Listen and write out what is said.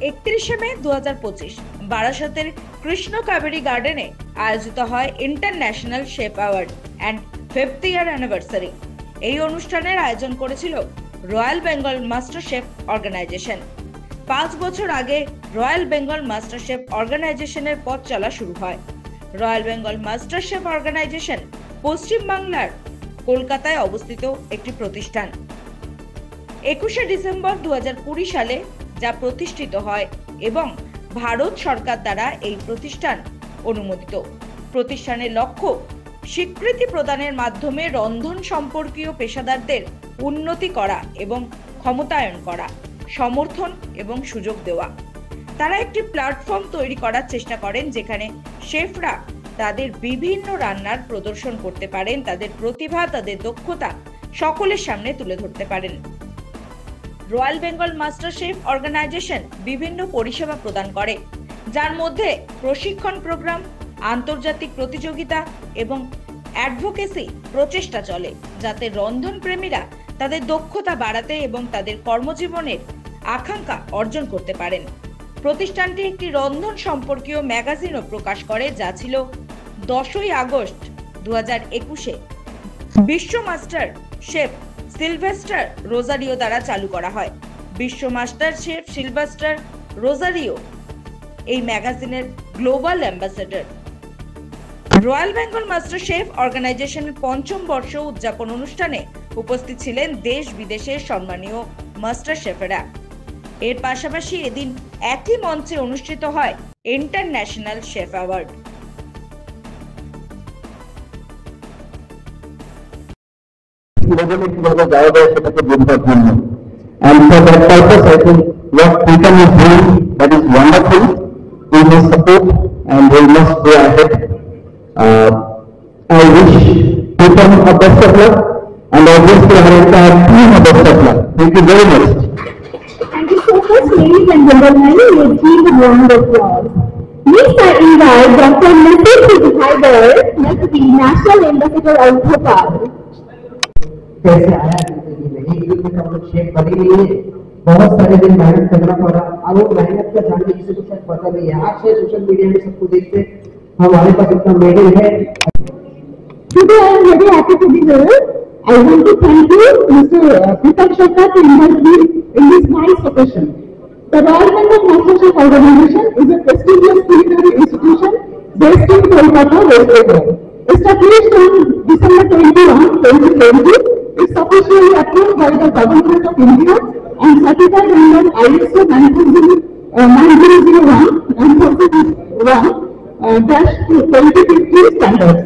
31 মে 2025 বারাসতের কৃষ্ণ কাবেরী গার্ডেনে আয়োজিত হয় international chef award and 5th year anniversary. এই অনুষ্ঠানের আয়োজন করেছিল royal Bengal master chef organisation. 5 বছর আগে রয়্যাল বেঙ্গল মাস্টার শেফ অর্গানাইজেশনের পথ চলা শুরু হয়। Royal Bengal master chef organisation পশ্চিমবাংলার কলকাতায় অবস্থিত একটি প্রতিষ্ঠান। 21শে ডিসেম্বর 2020 সালে যা প্রতিষ্ঠিত হয় এবং ভারত সরকার দ্বারা এই প্রতিষ্ঠান অনুমোদিত। প্রতিষ্ঠানের লক্ষ্য স্বীকৃতি প্রদানের মাধ্যমে রন্ধন সম্পর্কীয় পেশাদারদের উন্নতি করা এবং ক্ষমতায়ন করা, সমর্থন এবং সুযোগ দেওয়া। তারা একটি প্ল্যাটফর্ম তৈরি করার চেষ্টা করেন যেখানে শেফরা তাদের বিভিন্ন রান্নার প্রদর্শন করতে পারেন, তাদের প্রতিভা, তাদের দক্ষতা সকলের সামনে তুলে ধরতে পারেন। Royal Bengal master chef organisation বিভিন্ন পরিষেবা প্রদান করে, যার মধ্যে প্রশিক্ষণ প্রোগ্রাম, আন্তর্জাতিক প্রতিযোগিতা এবং অ্যাডভোকেসি প্রচেষ্টা চলে, যাতে রন্ধন প্রেমীরা তাদের দক্ষতা বাড়াতে এবং তাদের কর্মজীবনের আকাঙ্ক্ষা অর্জন করতে পারেন। প্রতিষ্ঠানটি একটি রন্ধন সম্পর্কীয় ম্যাগাজিনও প্রকাশ করে, যা ছিল 10ই আগস্ট 2021-এ বিশ্ব মাস্টার শেফ সিলভেস্টার রোজারিও দ্বারা চালু করা হয়। বিশ্ব মাস্টার শেফ সিলভেস্টার রোজারিও এই ম্যাগাজিনের global ambassador. Royal Bengal master chef অর্গানাইজেশনের 5ম বর্ষ উদযাপন অনুষ্ঠানে উপস্থিত ছিলেন দেশ বিদেশের সম্মানীয় মাস্টার শেফেরা। এর পাশাপাশি এদিন একই মঞ্চে অনুষ্ঠিত হয় international chef award. And for that purpose, I think what Pritam is doing, that is wonderful. We must support and we must go ahead. I wish Pritam a best of luck, and obviously our entire team a best of luck. Thank you very much. Thank you so much, ladies and gentlemen. We'll give a round of applause. Next, I invite Dr. Nitin Haider, the National Ambassador of Bhopal. कैसे आया एक दिन में हम लोग chef बने नहीं है, बहुत सारे दिन मेहनत करना पड़ा। अब वो मेहनत का जानने किसी को शायद पता नहीं है। आज से सोशल मीडिया में सबको देखते हमारे पास इतना मेडल है। Today I am very happy to be here. I want to thank you, Mr. Pritam Sharma, to invite me in this nice occasion. The Royal Bengal Master Chef Organization is a prestigious culinary institution based in Kolkata, West Bengal. Established on December 21, 2020, it's officially approved by the Government of India and certified under ISO 9001 and 41-2015 standards.